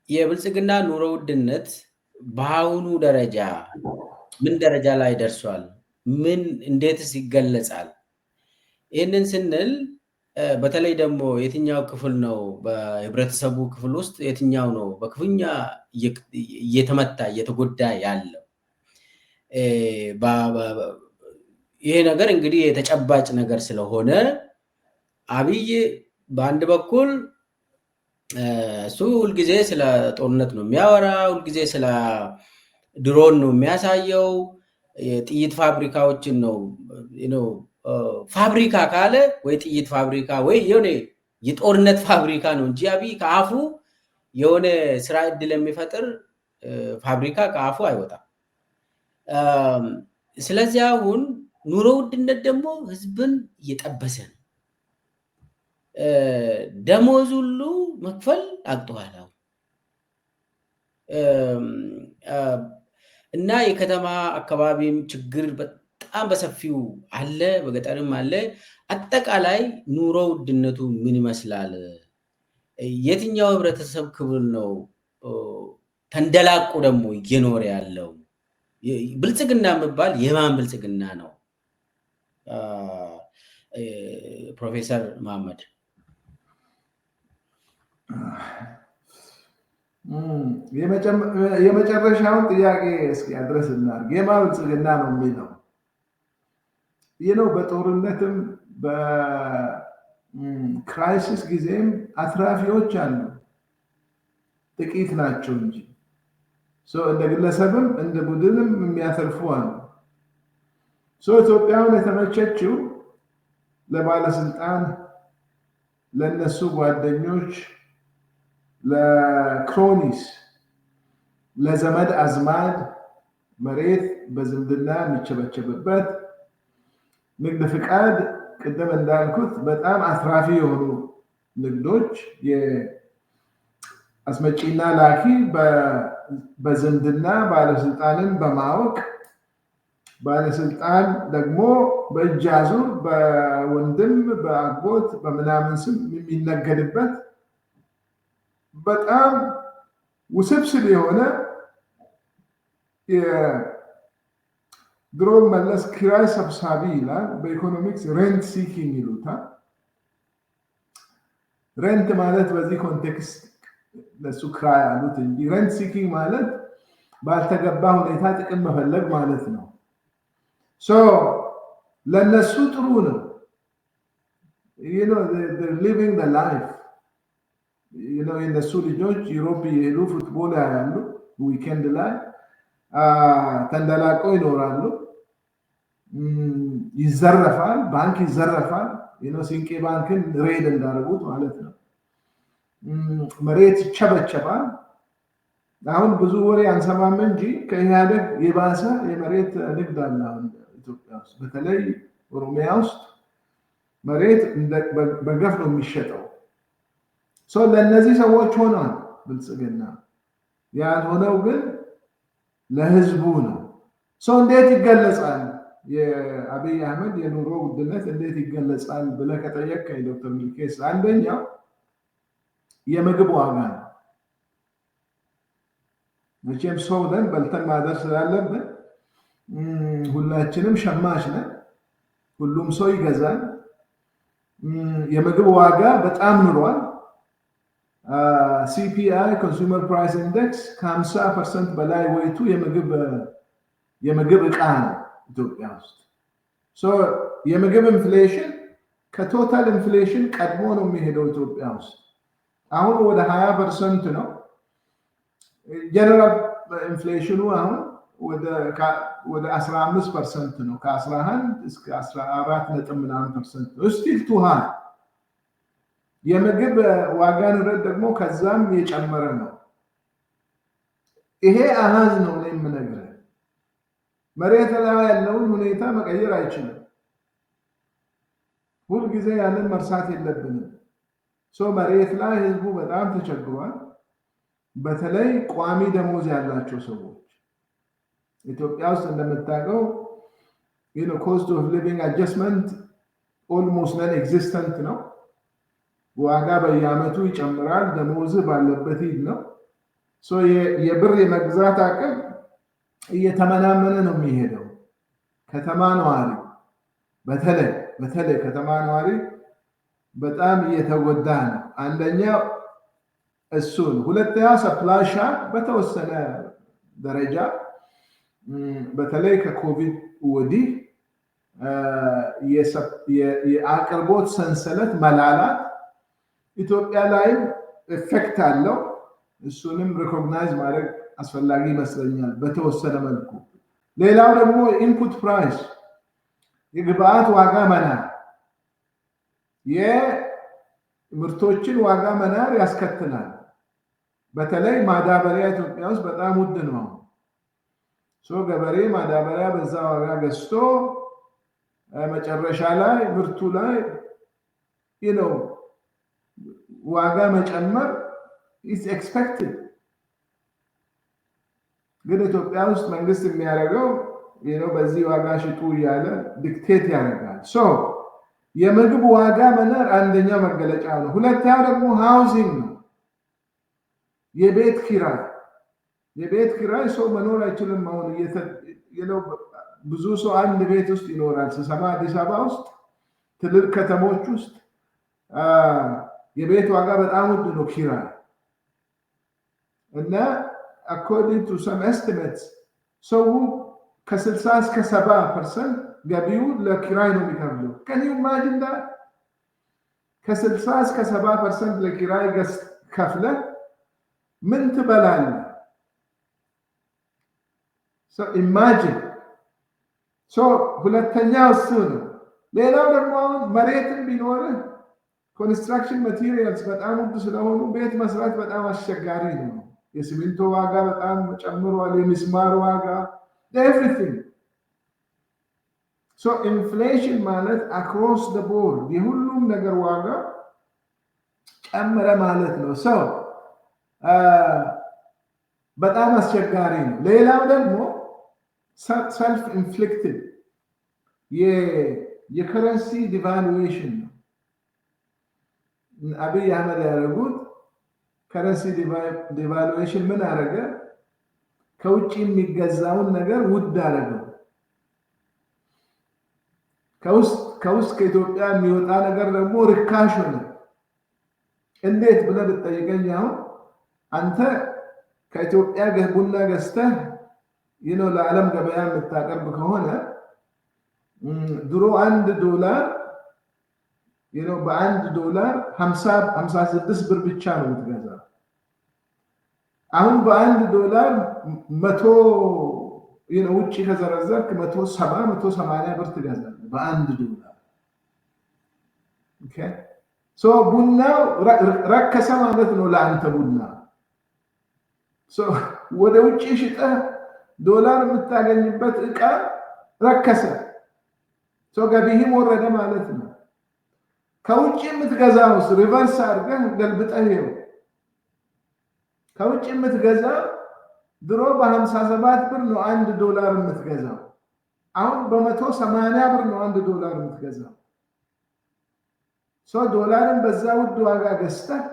የብልጽግና ኑሮ ውድነት በአሁኑ ደረጃ ምን ደረጃ ላይ ደርሷል? እንዴትስ ይገለጻል? ይህንን ስንል በተለይ ደግሞ የትኛው ክፍል ነው በህብረተሰቡ ክፍል ውስጥ የትኛው ነው በክፉኛ እየተመታ እየተጎዳ ያለው? ይሄ ነገር እንግዲህ የተጨባጭ ነገር ስለሆነ አብይ በአንድ በኩል እሱ ሁልጊዜ ስለ ጦርነት ነው የሚያወራ፣ ሁልጊዜ ስለ ድሮን ነው የሚያሳየው፣ የጥይት ፋብሪካዎችን ነው ፋብሪካ ካለ ወይ ጥይት ፋብሪካ ወይ የሆነ የጦርነት ፋብሪካ ነው እንጂ አብይ ከአፉ የሆነ ስራ እድል የሚፈጥር ፋብሪካ ከአፉ አይወጣም። ስለዚህ አሁን ኑሮ ውድነት ደግሞ ህዝብን እየጠበሰ ነው። ደሞዝ ሁሉ መክፈል አቅቷል እና የከተማ አካባቢም ችግር በጣም በሰፊው አለ፣ በገጠርም አለ። አጠቃላይ ኑሮ ውድነቱ ምን ይመስላል? የትኛው ህብረተሰብ ክፍል ነው ተንደላቁ ደግሞ እየኖረ ያለው? ብልጽግና የሚባል የማን ብልጽግና ነው? ፕሮፌሰር መሐመድ የመጨረሻውን ጥያቄ እስኪ አድረስ እናድርግ። የማን ብልጽግና ነው የሚለው ይህ ነው። በጦርነትም በክራይሲስ ጊዜም አትራፊዎች አሉ፣ ጥቂት ናቸው እንጂ እንደ ግለሰብም እንደ ቡድንም የሚያተርፉ አሉ። ኢትዮጵያውን የተመቸችው ለባለስልጣን፣ ለነሱ ጓደኞች፣ ለክሮኒስ፣ ለዘመድ አዝማድ መሬት በዝምድና የሚቸበቸብበት ንግድ ፍቃድ፣ ቅድም እንዳልኩት በጣም አትራፊ የሆኑ ንግዶች አስመጪና ላኪ በዝምድና ባለስልጣንን በማወቅ ባለስልጣን ደግሞ በእጅ አዙር በወንድም በአጎት በምናምን ስም የሚነገድበት በጣም ውስብስብ የሆነ ድሮ መለስ ኪራይ ሰብሳቢ ይላል፣ በኢኮኖሚክስ ሬንት ሲኪንግ ይሉታል። ሬንት ማለት በዚህ ኮንቴክስት ለሱ ክራይ አሉት እንጂ ሬንት ሲኪንግ ማለት ባልተገባ ሁኔታ ጥቅም መፈለግ ማለት ነው። ለነሱ ጥሩ ነው። ሊቪንግ ዘ ላይፍ የነሱ ልጆች ዩሮፕ የሄዱ ፉትቦል ያያሉ፣ ዊኬንድ ላይ ተንደላቀው ይኖራሉ። ይዘረፋል፣ ባንክ ይዘረፋል። ሲንቄ ባንክን ሬድ እንዳደረጉት ማለት ነው። መሬት ይቸበቸባል። አሁን ብዙ ወሬ አንሰማም እንጂ ከኢህአዴግ የባሰ የመሬት ንግድ አለ ኢትዮጵያ ውስጥ። በተለይ ኦሮሚያ ውስጥ መሬት በገፍ ነው የሚሸጠው። ለእነዚህ ሰዎች ሆኗል ብልጽግና። ያልሆነው ግን ለህዝቡ ነው። እንዴት ይገለጻል? የአብይ አህመድ የኑሮ ውድነት እንዴት ይገለጻል ብለህ ከጠየቅከኝ ዶክተር ሚልኬስ፣ አንደኛው የምግብ ዋጋ ነው። መቼም ሰው ነን፣ በልተን ማደር ስላለብን ሁላችንም ሸማች ነን። ሁሉም ሰው ይገዛል። የምግብ ዋጋ በጣም ኑሯል። ሲፒአይ ኮንሱመር ፕራይስ ኢንዴክስ ከ50% በላይ ወይቱ የምግብ እቃ ነው ኢትዮጵያ ውስጥ። የምግብ ኢንፍሌሽን ከቶታል ኢንፍሌሽን ቀድሞ ነው የሚሄደው ኢትዮጵያ ውስጥ። አሁን ወደ 20% ነው። ጀነራል ኢንፍሌሽኑ አሁን ወደ 15% ነው። ከ11 እስከ 14.9% ነው። ስቲል ቱ ሃይ። የምግብ ዋጋ ንረት ደግሞ ከዛም የጨመረ ነው። ይሄ አሃዝ ነው የምነግርህ። መሬት ላይ ያለውን ሁኔታ መቀየር አይችልም። ሁልጊዜ ያንን መርሳት የለብንም። መሬት ላይ ህዝቡ በጣም ተቸግሯል። በተለይ ቋሚ ደሞዝ ያላቸው ሰዎች ኢትዮጵያ ውስጥ እንደምታውቀው ኮስት ኦፍ ሊቪንግ አጀስትመንት ኦልሞስት ነን ኤግዚስተንት ነው። ዋጋ በየአመቱ ይጨምራል። ደሞዝ ባለበት ሂድ ነው። የብር የመግዛት አቅም እየተመናመነ ነው የሚሄደው። ከተማ ነዋሪ በተለይ ከተማ ነዋሪ በጣም እየተጎዳ ነው። አንደኛው እሱን፣ ሁለተኛ ሰፕላይ ሻክ በተወሰነ ደረጃ በተለይ ከኮቪድ ወዲህ የአቅርቦት ሰንሰለት መላላት ኢትዮጵያ ላይም ኢፌክት አለው። እሱንም ሪኮግናይዝ ማድረግ አስፈላጊ ይመስለኛል በተወሰነ መልኩ። ሌላው ደግሞ ኢንፑት ፕራይስ የግብአት ዋጋ መናር የምርቶችን ዋጋ መናር ያስከትላል። በተለይ ማዳበሪያ ኢትዮጵያ ውስጥ በጣም ውድ ነው። ገበሬ ማዳበሪያ በዛ ዋጋ ገዝቶ መጨረሻ ላይ ምርቱ ላይ ዋጋ መጨመር is expected። ግን ኢትዮጵያ ውስጥ መንግስት የሚያደርገው በዚህ ዋጋ ሽጡ እያለ ዲክቴት ያደርጋል። የምግብ ዋጋ መናር አንደኛው መገለጫ ነው። ሁለተኛው ደግሞ ሃውዚንግ ነው። የቤት ኪራይ ሰው መኖር አይችልም። አሁን ብዙ ሰው አንድ ቤት ውስጥ ይኖራል። ስሰማ አዲስ አበባ ውስጥ ትልልቅ ከተሞች ውስጥ የቤት ዋጋ በጣም ውድ ነው ኪራይ። እና according to some estimates ሰው ከ60 እስከ 70% ገቢው ለኪራይ ነው የሚከፍለው። can you imagine that? ከ60 እስከ 70% ለኪራይ ከፍለ ምን ትበላለህ? imagine። ሁለተኛው እሱ ነው። ሌላው ደግሞ አሁን መሬትን ቢኖርህ ኮንስትራክሽን ማቴሪያልስ በጣም ውድ ስለሆኑ ቤት መስራት በጣም አስቸጋሪ ነው። የሲሚንቶ ዋጋ በጣም ጨምሯል። የሚስማር ዋጋ ኤቭሪቲንግ። ኢንፍሌሽን ማለት አክሮስ ደ ቦርድ የሁሉም ነገር ዋጋ ጨመረ ማለት ነው። በጣም አስቸጋሪ ነው። ሌላው ደግሞ ሰልፍ ኢንፍሊክትድ የከረንሲ ዲቫሉዌሽን ነው። አብይ አህመድ ያደረጉት ከረንሲ ዲቫሉዌሽን ምን አደረገ? ከውጭ የሚገዛውን ነገር ውድ አደረገው። ከውስጥ ከኢትዮጵያ የሚወጣ ነገር ደግሞ ርካሽ ሆነ። እንዴት ብለህ ብትጠይቀኝ አሁን አንተ ከኢትዮጵያ ቡና ገዝተህ ለዓለም ገበያ የምታቀርብ ከሆነ ድሮ $1 በ$1 56 ብር ብቻ ነው የምትገዛው። አሁን $1 100 ውጭ ከዘረዘርክ 170-180 ብር ትገዛለህ $1። ኦኬ ቡናው ረከሰ ማለት ነው ለአንተ ቡና። ወደ ውጭ ሽጠህ ዶላር የምታገኝበት እቃ ረከሰ። ገቢህም ወረደ ማለት ነው። ከውጭ የምትገዛውስ ሪቨርስ አድርገህ ገልብጠህ ይኸው ከውጭ የምትገዛ ድሮ በ57 ብር ነው $1 የምትገዛው። አሁን በ180 ብር ነው $1 የምትገዛው። ዶላርን በዛ ውድ ዋጋ ገዝተህ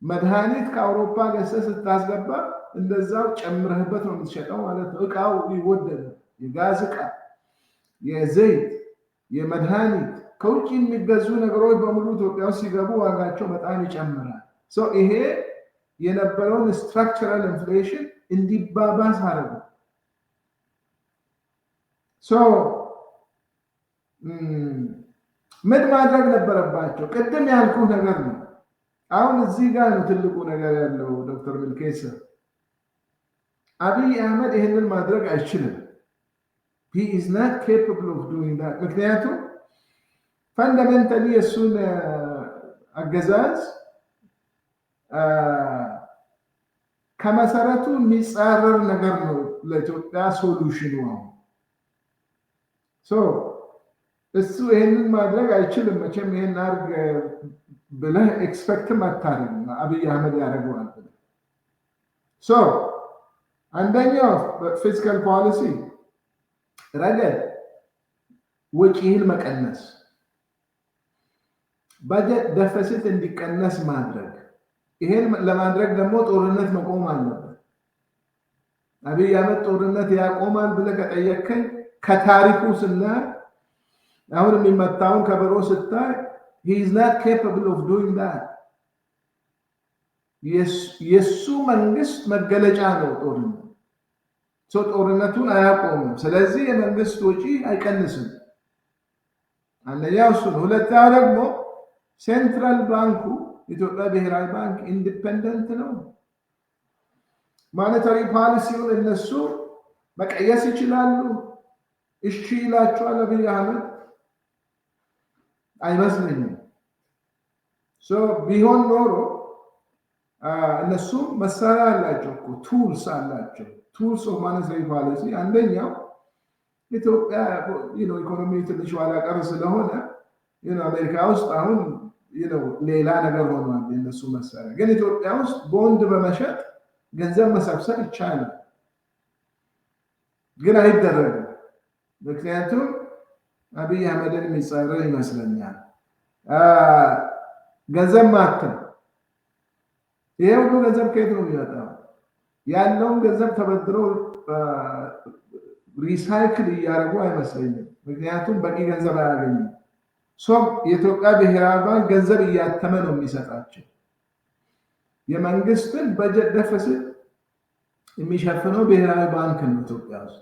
መድኃኒት ከአውሮፓ ገዝተህ ስታስገባ እንደዛው ጨምረህበት ነው የምትሸጠው ማለት ነው። እቃው ይወደዳል። የጋዝ እቃ፣ የዘይት፣ የመድኃኒት ከውጭ የሚገዙ ነገሮች በሙሉ ኢትዮጵያ ውስጥ ሲገቡ ዋጋቸው በጣም ይጨምራል። ይሄ የነበረውን ስትራክቸራል ኢንፍሌሽን እንዲባባስ አደረገው። ምን ማድረግ ነበረባቸው? ቅድም ያልኩ ነገር ነው። አሁን እዚህ ጋር ነው ትልቁ ነገር ያለው። ዶክተር ሚልኬሳ አብይ አህመድ ይህንን ማድረግ አይችልም። he is not capable of doing that። ምክንያቱም ፈንዳሜንታሊ የእሱን አገዛዝ ከመሰረቱ የሚጻረር ነገር ነው ለኢትዮጵያ ሶሉሽኑ። እሱ ይህንን ማድረግ አይችልም። መቼም ይህን አድርግ ብለህ ኤክስፔክትም አታርግም አብይ አህመድ ያደርገዋል ብለህ። አንደኛው ፊስካል ፖሊሲ ረገድ ወጪህን መቀነስ፣ በጀት ደፊሲት እንዲቀነስ ማድረግ። ይሄን ለማድረግ ደግሞ ጦርነት መቆም አለበት። አብይ አህመድ ጦርነት ያቆማል ብለህ ከጠየቀኝ ከታሪኩ ስናይ አሁን የሚመታውን ከበሮ ስታይ he is not capable of doing that የሱ መንግስት መገለጫ ነው ጦርነት ጦርነቱን አያቆምም ስለዚህ የመንግስት ወጪ አይቀንስም አንደኛው እሱ ነው ሁለተኛው ደግሞ ሴንትራል ባንኩ ኢትዮጵያ ብሔራዊ ባንክ ኢንዲፔንደንት ነው ማኔታሪ ፖሊሲውን እነሱ መቀየስ ይችላሉ እሺ ይላቸዋል አብይ አህመድ አይመስለኝም ቢሆን ኖሮ እነሱ መሳሪያ አላቸው እኮ ቱልስ አላቸው ቱልስ ኦፍ ማኔታሪ ፖሊሲ አንደኛው ኢትዮጵያ ኢኮኖሚ ትንሽ ኋላ ቀር ስለሆነ አሜሪካ ውስጥ አሁን ሌላ ነገር ሆኗል የነሱ መሳሪያ ግን ኢትዮጵያ ውስጥ ቦንድ በመሸጥ ገንዘብ መሰብሰብ ይቻላል ግን አይደረግም ምክንያቱም አብይ አህመድን የሚጻረር ይመስለኛል ገንዘብ ማተም ይሄ ሁሉ ገንዘብ ከየት ነው የሚመጣው ያለውን ገንዘብ ተበድረው ሪሳይክል እያደረጉ አይመስለኝም ምክንያቱም በቂ ገንዘብ አያገኙም የኢትዮጵያ ብሔራዊ ባንክ ገንዘብ እያተመ ነው የሚሰጣቸው የመንግስትን በጀት ደፍሲት የሚሸፍነው ብሔራዊ ባንክ ነው ኢትዮጵያ ውስጥ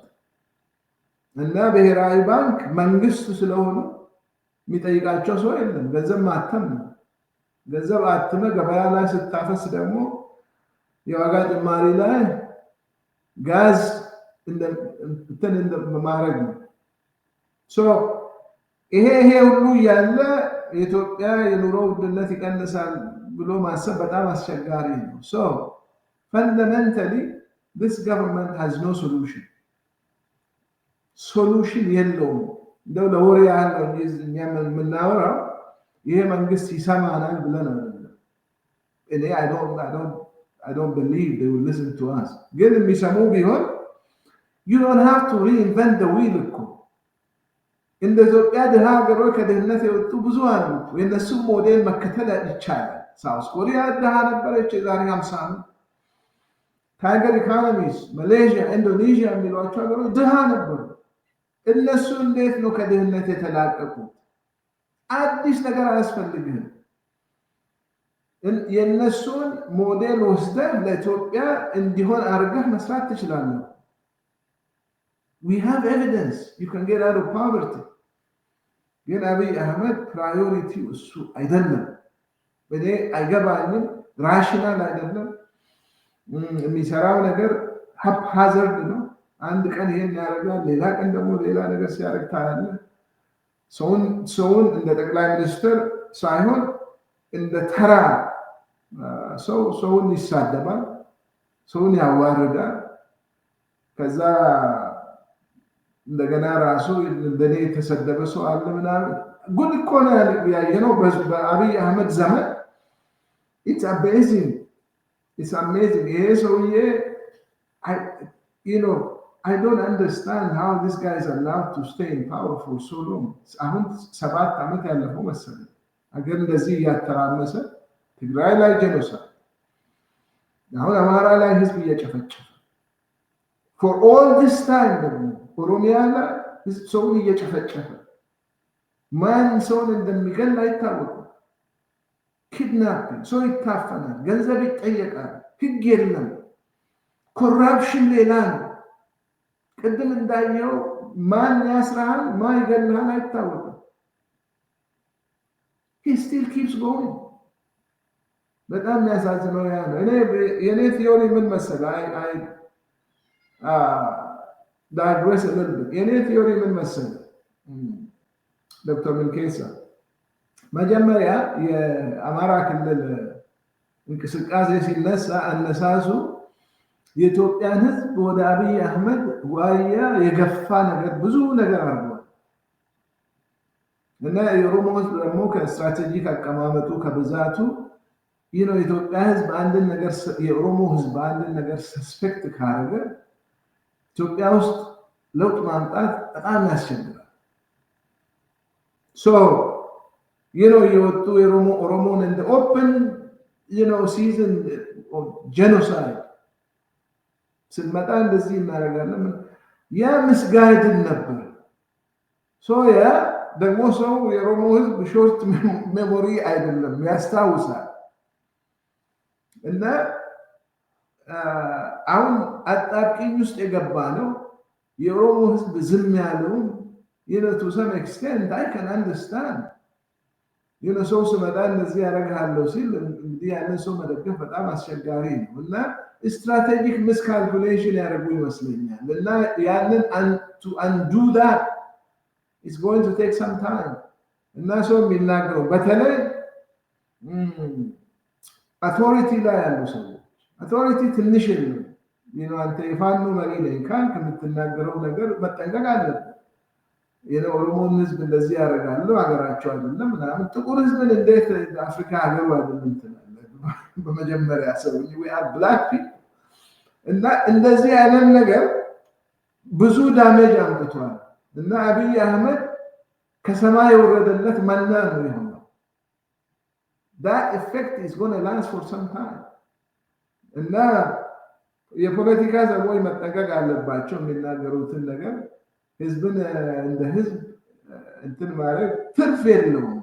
እና ብሔራዊ ባንክ መንግስት ስለሆነ የሚጠይቃቸው ሰው የለም ገንዘብ ማተም ነው ገንዘብ አትመ ገበያ ላይ ስታፈስ ደግሞ የዋጋ ጭማሪ ላይ ጋዝ ማድረግ ነው ይሄ ሁሉ ያለ የኢትዮጵያ የኑሮ ውድነት ይቀንሳል ብሎ ማሰብ በጣም አስቸጋሪ ነው fundamentally this government has no solution የለውም እንደው ለወሬ ያለው የምናወራው ይሄ መንግስት ይሰማናል ብለን አይደለም እኔ I don't believe they will listen to us ግን የሚሰሙ ቢሆን you don't have to reinvent the wheel እኮ እንደ ኢትዮጵያ ድሃ ሀገሮች ከድህነት የወጡ ብዙ አሉ የነሱ ሞዴል መከተል ይቻላል ሳውዝ ኮሪያ ድሃ ነበረች የዛሬ 50 ዓመት ታይገር ኢኮኖሚስ ማሌዥያ ኢንዶኔዥያ የሚሏቸው ሀገሮች ድሃ ነበሩ እነሱ እንዴት ነው ከድህነት የተላቀቁት አዲስ ነገር አያስፈልግም የነሱን ሞዴል ወስደህ ለኢትዮጵያ እንዲሆን አድርገህ መስራት ትችላለህ we have evidence you can get out of poverty ግን አብይ አህመድ ፕራዮሪቲ እሱ አይደለም በኔ አይገባኝም ራሽናል አይደለም የሚሰራው ነገር ሃዛርድ ነው አንድ ቀን ይሄን ያደርጋል ሌላ ቀን ደግሞ ሌላ ነገር ሲያደርግ ታያለህ ሰውን እንደ ጠቅላይ ሚኒስትር ሳይሆን እንደ ተራ ሰውን ይሳደባል ሰውን ያዋርዳል ከዛ እንደገና ራሱ እንደኔ የተሰደበ ሰው አለ ምናምን ጉድ እኮ ነው ያየነው በአብይ አህመድ ዘመን it's amazing ይሄ ሰውዬ I don't understand how this guy is allowed to stay in power for so long አሁን 7 ዓመት ያለፈው መሰለኝ አገር እንደዚህ ያተራመሰ ትግራይ ላይ ጀኖሳይድ አሁን አማራ ላይ ህዝብ እየጨፈጨፈ for all this time ደግሞ ኦሮሚያ ላይ ሰውን እየጨፈጨፈ ማን ሰውን እንደሚገል አይታወቅም ኪድናፒንግ ሰው ይታፈናል ገንዘብ ይጠየቃል ህግ የለም ኮራፕሽን ሌላ ነው ቅድም እንዳየው ማን ያስራል ማን ይገላል አይታወቅም he still keeps going በጣም ያሳዝነው ያ ነው የኔ ቲዮሪ ምን መሰለህ digress a little bit የኔ ቲዮሪ ምን መሰለህ ዶክተር ሚልኬሳ መጀመሪያ የአማራ ክልል እንቅስቃሴ ሲነሳ አነሳሱ የኢትዮጵያን ህዝብ ወደ አብይ አህመድ ዋያ የገፋ ነገር ብዙ ነገር አድርጓል እና የኦሮሞ ህዝብ ደግሞ ከስትራቴጂክ አቀማመጡ ከብዛቱ የኢትዮጵያ ህዝብ አንድን ነገር የኦሮሞ ህዝብ አንድን ነገር ሰስፔክት ካደረገ ኢትዮጵያ ውስጥ ለውጥ ማምጣት በጣም ያስቸግራል የወጡ ኦሮሞን እንደ ኦፕን season of genocide ስንመጣ እንደዚህ እናደርጋለን። ያ ምስጋድን ነበር። ያ ደግሞ ሰው የኦሮሞ ህዝብ ሾርት ሜሞሪ አይደለም፣ ያስታውሳል። እና አሁን አጣብቂኝ ውስጥ የገባ ነው። የኦሮሞ ህዝብ ዝም ያለውን to some extent I can understand. ሰው ስመጣ እንደዚህ ያደርጋለሁ ሲል እንግዲህ ያንን ሰው መደገፍ በጣም አስቸጋሪ ነው እና ስትራቴጂክ ሚስካልኩሌሽን ያደርጉ ይመስለኛል። እና ያንን to undo that is going to take some time። እና ሰው የሚናገረው በተለይ አውቶሪቲ ላይ ያሉ ሰዎች አውቶሪቲ ትንሽ የለም። አንተ የፋኖ መሪ ነኝ ካልክ የምትናገረው ነገር መጠንቀቅ አለብን። የኦሮሞን ህዝብ እንደዚህ ያደርጋሉ ሀገራቸው አይደለም ምናምን። ጥቁር ህዝብን እንዴት አፍሪካ ሀገሩ አይደለም ትላለህ? በመጀመሪያ ሰው we are black people እና እንደዚህ አይነት ነገር ብዙ ዳሜጅ አምጥቷል። እና አብይ አህመድ ከሰማይ የወረደለት መና ነው የሆነው። that effect is going to last for some time። እና የፖለቲካ ሰዎች መጠንቀቅ አለባቸው የሚናገሩትን ነገር። ህዝብን እንደ ህዝብ እንትን ማለት ትርፍ የለውም።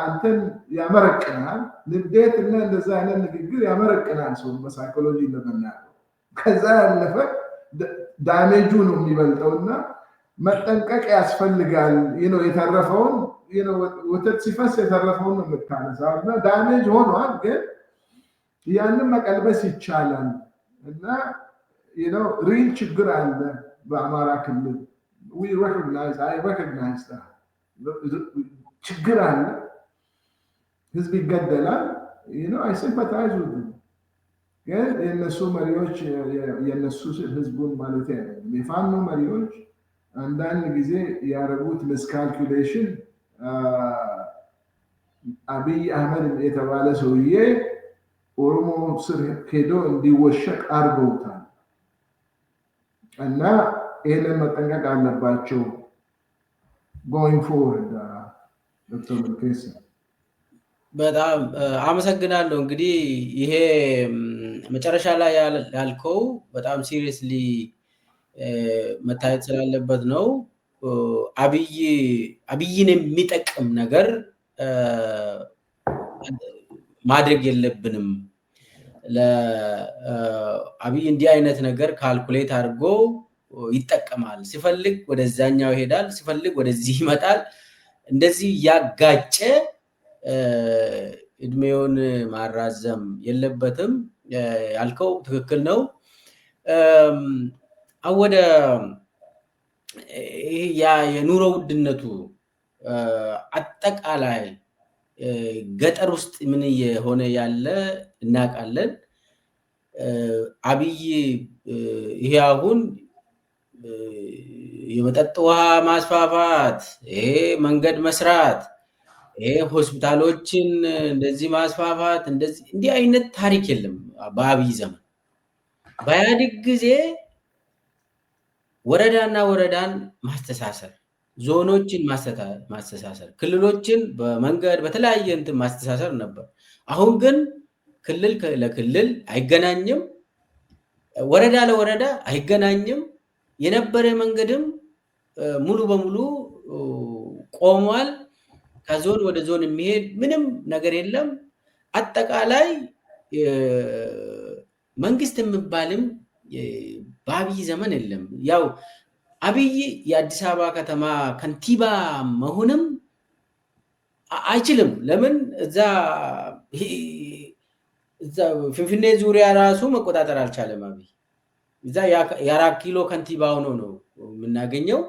አንተን ያመረቅናል። ንዴት እና እንደዛ አይነት ንግግር ያመረቅናል ሰው በሳይኮሎጂ ለመናገር። ከዛ ያለፈ ዳሜጁ ነው የሚበልጠውና መጠንቀቅ ያስፈልጋል። የተረፈውን ወተት ሲፈስ የተረፈውን ነው የምታነሳው። እና ዳሜጅ ሆኗል፣ ግን ያንን መቀልበስ ይቻላል። እና ሪል ችግር አለ በአማራ ክልል። I recognize that ችግር አለ። ህዝብ ይገደላል። I sympathize with them። ግን የነሱ መሪዎች የነሱ ህዝቡን ማለት አይደለም። የፋኖ መሪዎች አንዳንድ ጊዜ ያደረጉት ሚስካልኩሌሽን አብይ አህመድ የተባለ ሰውዬ ኦሮሞ ስር ሄዶ እንዲወሸቅ አድርገውታል። እና ይህንን መጠንቀቅ አለባቸው going forward። ዶክተር መልኬሳ በጣም አመሰግናለሁ። እንግዲህ ይሄ መጨረሻ ላይ ያልከው በጣም ሲሪየስሊ መታየት ስላለበት ነው። አብይን የሚጠቅም ነገር ማድረግ የለብንም። ለአብይ እንዲህ አይነት ነገር ካልኩሌት አድርጎ ይጠቀማል። ሲፈልግ ወደዛኛው ይሄዳል፣ ሲፈልግ ወደዚህ ይመጣል። እንደዚህ ያጋጨ እድሜውን ማራዘም የለበትም። ያልከው ትክክል ነው። ወደ የኑሮ ውድነቱ አጠቃላይ ገጠር ውስጥ ምን የሆነ ያለ እናውቃለን። አብይ ይሄ አሁን የመጠጥ ውሃ ማስፋፋት፣ ይሄ መንገድ መስራት፣ ይሄ ሆስፒታሎችን እንደዚህ ማስፋፋት፣ እንዲህ አይነት ታሪክ የለም በአብይ ዘመን። በኢህአዴግ ጊዜ ወረዳና ወረዳን ማስተሳሰር፣ ዞኖችን ማስተሳሰር፣ ክልሎችን በመንገድ በተለያየ እንትን ማስተሳሰር ነበር። አሁን ግን ክልል ለክልል አይገናኝም፣ ወረዳ ለወረዳ አይገናኝም። የነበረ መንገድም ሙሉ በሙሉ ቆሟል። ከዞን ወደ ዞን የሚሄድ ምንም ነገር የለም። አጠቃላይ መንግስት የሚባልም በአብይ ዘመን የለም። ያው አብይ የአዲስ አበባ ከተማ ከንቲባ መሆንም አይችልም። ለምን? እዛ ፍንፍኔ ዙሪያ ራሱ መቆጣጠር አልቻለም። አብይ እዛ የ4 ኪሎ ከንቲባ ሆኖ ነው የምናገኘው።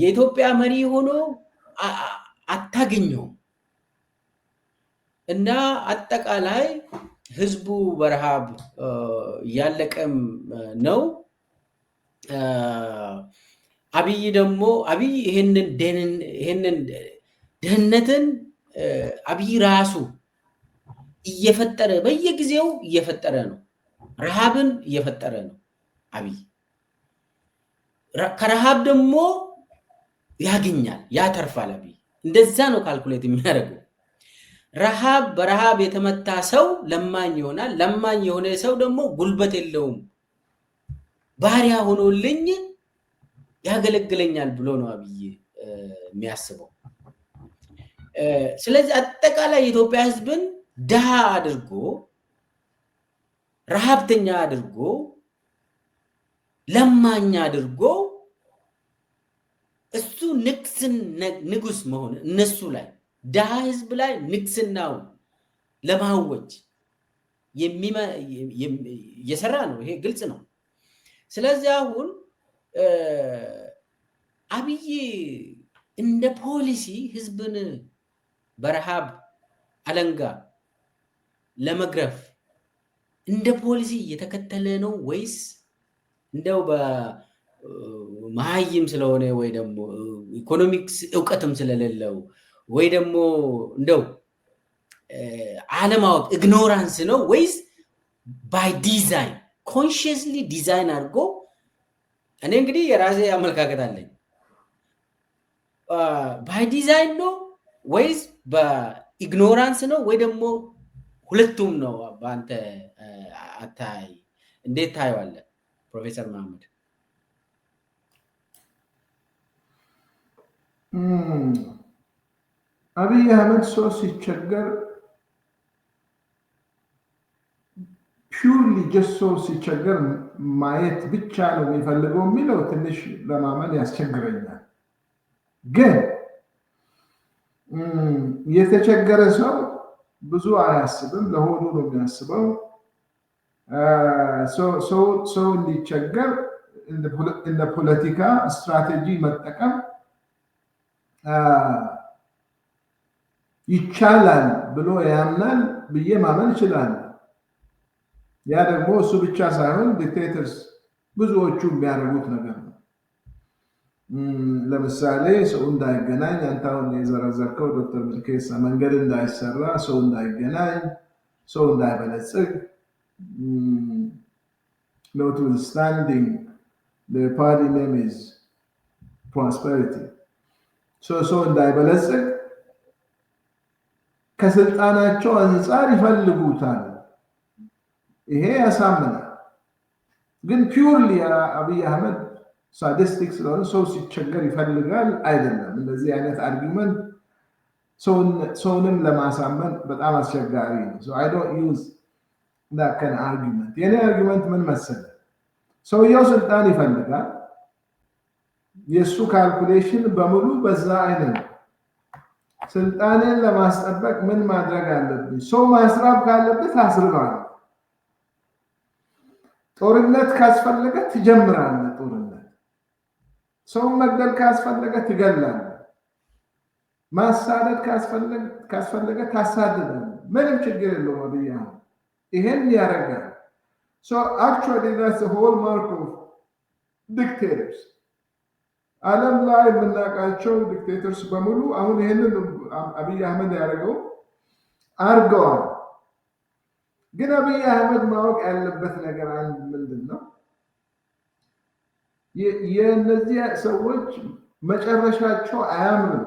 የኢትዮጵያ መሪ ሆኖ አታገኘውም። እና አጠቃላይ ህዝቡ በረሃብ እያለቀም ነው። አብይ ይሄንን ድህነትን አብይ ራሱ እየፈጠረ በየጊዜው እየፈጠረ ነው። ረሃብን እየፈጠረ ነው አብይ። ከረሃብ ደግሞ ያገኛል፣ ያተርፋል አብይ። እንደዛ ነው ካልኩሌት የሚያደርገው። በረሃብ የተመታ ሰው ለማኝ ይሆናል። ለማኝ የሆነ ሰው ደግሞ ጉልበት የለውም ባሪያ ሆኖልኝ ያገለግለኛል ብሎ ነው አብይ የሚያስበው። ስለዚህ አጠቃላይ የኢትዮጵያ ህዝብን ድሃ አድርጎ ረሃብተኛ አድርጎ ለማኝ አድርጎ እሱ ንጉስ መሆን እነሱ ላይ ድሃ ህዝብ ላይ ንግስናው ለማወጅ እየሰራ ነው። ይሄ ግልጽ ነው። ስለዚህ አሁን አብይ እንደ ፖሊሲ ህዝብን በረሃብ አለንጋ ለመግረፍ እንደ ፖሊሲ እየተከተለ ነው ወይስ እንደው በመሀይም ስለሆነ ወይ ደግሞ ኢኮኖሚክስ እውቀትም ስለሌለው ወይ ደግሞ እንደው አለማወቅ ኢግኖራንስ ነው ወይስ ባይ ዲዛይን ኮንሽስሊ ዲዛይን አድርጎ? እኔ እንግዲህ የራሴ አመለካከት አለኝ። ባይ ዲዛይን ነው ወይስ በኢግኖራንስ ነው ወይ ደግሞ ሁለቱም ነው? በአንተ አታይ እንዴት ታየዋለህ ፕሮፌሰር መሐመድ? አብይ አህመድ ሰው ሲቸገር ፒውርሊ ጀስት ሰው ሲቸገር ማየት ብቻ ነው የሚፈልገው የሚለው ትንሽ ለማመን ያስቸግረኛል። ግን የተቸገረ ሰው ብዙ አያስብም፣ ለሆዱ ነው የሚያስበው። ሰው እንዲቸገር እንደ ፖለቲካ ስትራቴጂ መጠቀም ይቻላል ብሎ ያምናል ብዬ ማመን ይችላል። ያ ደግሞ እሱ ብቻ ሳይሆን ዲክቴተርስ ብዙዎቹ የሚያደርጉት ነገር ነው። ለምሳሌ ሰው እንዳይገናኝ፣ አንተ አሁን የዘረዘርከው ዶክተር ሚልኬሳ መንገድ እንዳይሰራ፣ ሰው እንዳይገናኝ፣ ሰው እንዳይበለጽግ notwithstanding the party name is prosperity ሰው እንዳይበለጽግ ከስልጣናቸው አንጻር ይፈልጉታል። ይሄ ያሳምናል። ግን ፒውርሊ አብይ አህመድ ሳዲስቲክ ስለሆነ ሰው ሲቸገር ይፈልጋል አይደለም። እንደዚህ አይነት አርጊመንት ሰውንም ለማሳመን በጣም አስቸጋሪ ነው። I don't use that kind of argument። የኔ አርጊመንት ምን መሰለህ? ሰውየው ስልጣን ይፈልጋል። የእሱ ካልኩሌሽን በሙሉ በዛ አይነት ነው። ስልጣንን ለማስጠበቅ ምን ማድረግ አለብኝ? ሰው ማስራብ ካለበት አስርባለሁ። ጦርነት ካስፈለገ ትጀምራለህ ጦርነት። ሰው መግደል ካስፈለገ ትገላለህ። ማሳደድ ካስፈለገ ታሳድዳለህ። ምንም ችግር የለውም። አብይ አህመድ ይሄን ያደርጋል። So actually that's the whole mark of dictators። ዓለም ላይ የምናውቃቸው ዲክቴተርስ በሙሉ አሁን ይሄንን አብይ አህመድ ያደረገው አድርገዋል። ግን አብይ አህመድ ማወቅ ያለበት ነገር አንድ ምንድን ነው? የእነዚህ ሰዎች መጨረሻቸው አያምርም።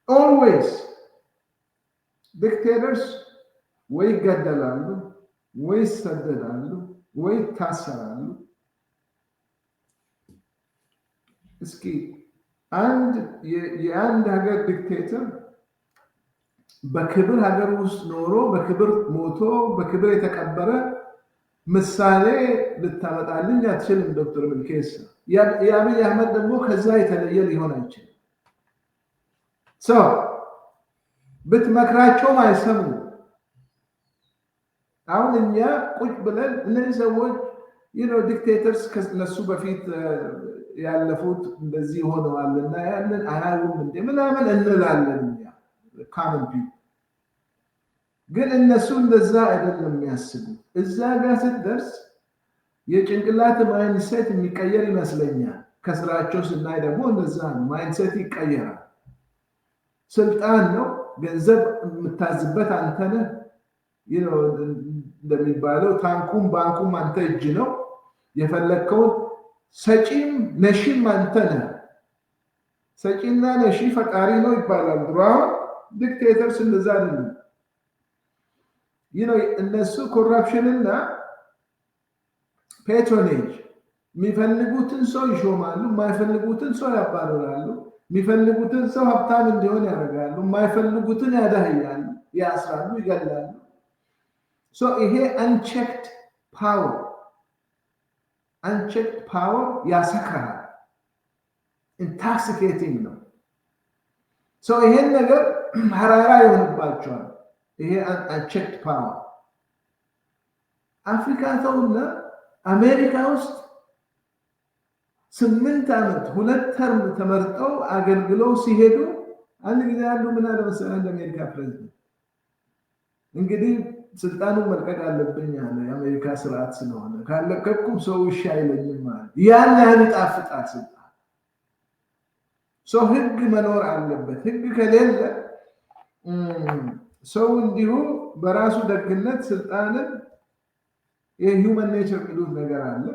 ኦልዌይስ ዲክቴተርስ ወይ ይገደላሉ፣ ወይ ይሰደዳሉ፣ ወይ ይታሰራሉ። እስኪ የአንድ ሀገር ዲክቴተር በክብር ሀገር ውስጥ ኖሮ በክብር ሞቶ በክብር የተቀበረ ምሳሌ ልታመጣልኝ አትችልም ዶክተር ሚልኬሳ። የአብይ አህመድ ደግሞ ከዛ የተለየ ሊሆን አይችልም። ሰው ብትመክራቸውም አይሰሙም። አሁን እኛ ቁጭ ብለን እነዚህ ሰዎች ዲክቴተርስ ከነሱ በፊት ያለፉት እንደዚህ ሆነዋልና ያንን አያዩም እንደ ምናምን እንላለን እኛ ካመን ፒፕል። ግን እነሱ እንደዛ አይደለም የሚያስቡ። እዛ ጋር ስትደርስ የጭንቅላት ማይንድሴት የሚቀየር ይመስለኛል። ከስራቸው ስናይ ደግሞ እንደዛ ነው። ማይንድሴት ይቀየራል። ስልጣን ነው፣ ገንዘብ የምታዝበት አንተ ነህ። እንደሚባለው ታንኩም ባንኩም አንተ እጅ ነው። የፈለግከውን ሰጪም ነሺም አንተ ነህ። ሰጪና ነሺ ፈጣሪ ነው ይባላል። ድሮ አሁን ዲክቴተርስ እንደዛ አይደለም። እነሱ ኮራፕሽንና ፔትሮኔጅ የሚፈልጉትን ሰው ይሾማሉ፣ የማይፈልጉትን ሰው ያባረራሉ። የሚፈልጉትን ሰው ሀብታም እንዲሆን ያደርጋሉ፣ የማይፈልጉትን ያዳህያሉ፣ ያስራሉ፣ ይገላሉ። ይሄ አንቼክድ ፓወር ያሰክራል። ኢንታክሲኬቲንግ ነው። ይሄን ነገር ሀራራ ይሆንባቸዋል። ይሄ አንቼክድ ፓወር አፍሪካ ተውና አሜሪካ ውስጥ 8 ዓመት 2 ተርም ተመርጠው አገልግለው ሲሄዱ አንድ ጊዜ ያሉ ምን አለ መሰለህ አሜሪካ ፕሬዝዳንት እንግዲህ ስልጣኑን መልቀቅ አለብኝ አለ። የአሜሪካ ስርዓት ስለሆነ ካለቀኩም ሰው እሺ አይለኝም ማለት ያን ያህል ይጣፍጣል ስልጣን። ህግ መኖር አለበት። ህግ ከሌለ ሰው እንዲሁ በራሱ ደግነት ስልጣንን የሂውመን ኔቸር የሚሉት ነገር አለ።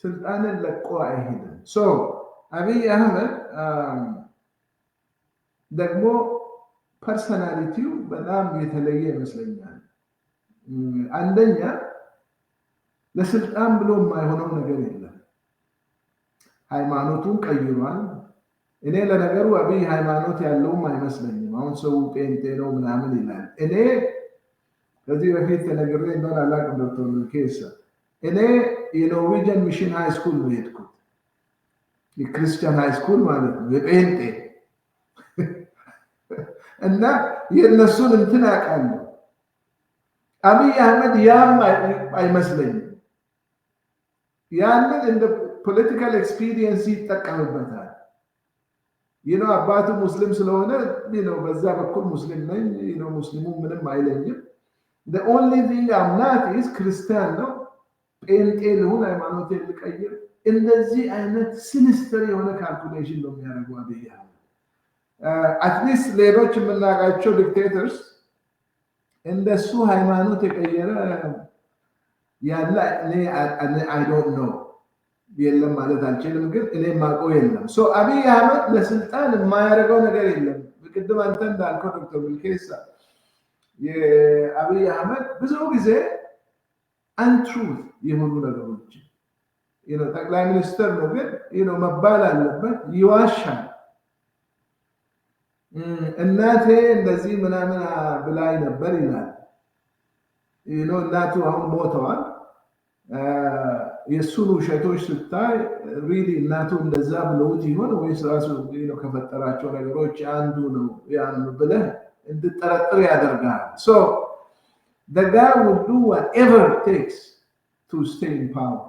ስልጣንን ለቆ አይሄድም። አብይ አህመድ ደግሞ ፐርሰናሊቲው በጣም የተለየ ይመስለኛል። አንደኛ ለስልጣን ብሎ የማይሆነው ነገር የለም። ሃይማኖቱን ቀይሯል። እኔ ለነገሩ አብይ ሃይማኖት ያለውም አይመስለኝም። አሁን ሰው ጴንጤ ነው ምናምን ይላል። እኔ ከዚህ በፊት ተነግሬ እንደሆነ አላውቅም ዶክተር ሚልኬሳ እኔ የኖርዌጅን ሚሽን ሃይ ስኩል ነው የሄድኩት። የክርስቲያን ሃይ ስኩል ማለት ነው፣ የጴንጤ እና የእነሱን እንትን አውቃለሁ። አብይ አህመድ ያም አይመስለኝም። ያንን እንደ ፖለቲካል ኤክስፒሪየንስ ይጠቀምበታል። አባቱ ሙስሊም ስለሆነ በዛ በኩል ሙስሊም ነኝ፣ ሙስሊሙ ምንም አይለኝም። the only thing I'm not is ክርስቲያን ነው፣ ጴንጤ ልሁን፣ ሃይማኖቴን ልቀይር። እንደዚህ አይነት ሲኒስተር የሆነ ካልኩሌሽን ነው የሚያደርገው አብይ አህመድ። አትሊስት ሌሎች የምናውቃቸው ዲክቴተርስ እንደሱ ሃይማኖት የቀየረ ያለ I don't know የለም ማለት አልችልም፣ ግን እኔ የማውቀው የለም። አብይ አህመድ ለስልጣን የማያደርገው ነገር የለም። ቅድም አንተ እንዳልከው ዶክተር ሚልኬሳ የአብይ አህመድ ብዙ ጊዜ አንትሩት የሆኑ ነገሮች ጠቅላይ ሚኒስትር ነው፣ ግን መባል አለበት፣ ይዋሻል። እናቴ እንደዚህ ምናምን ብላይ ነበር ይላል። እናቱ አሁን ሞተዋል። የእሱን ውሸቶች ስታይ ሪሊ እናቱ እንደዛ ብለውት ይሆን ወይስ ራሱ ከፈጠራቸው ነገሮች አንዱ ነው ያን ብለህ እንድጠረጥር ያደርጋል። the guy will do whatever it takes to stay in power.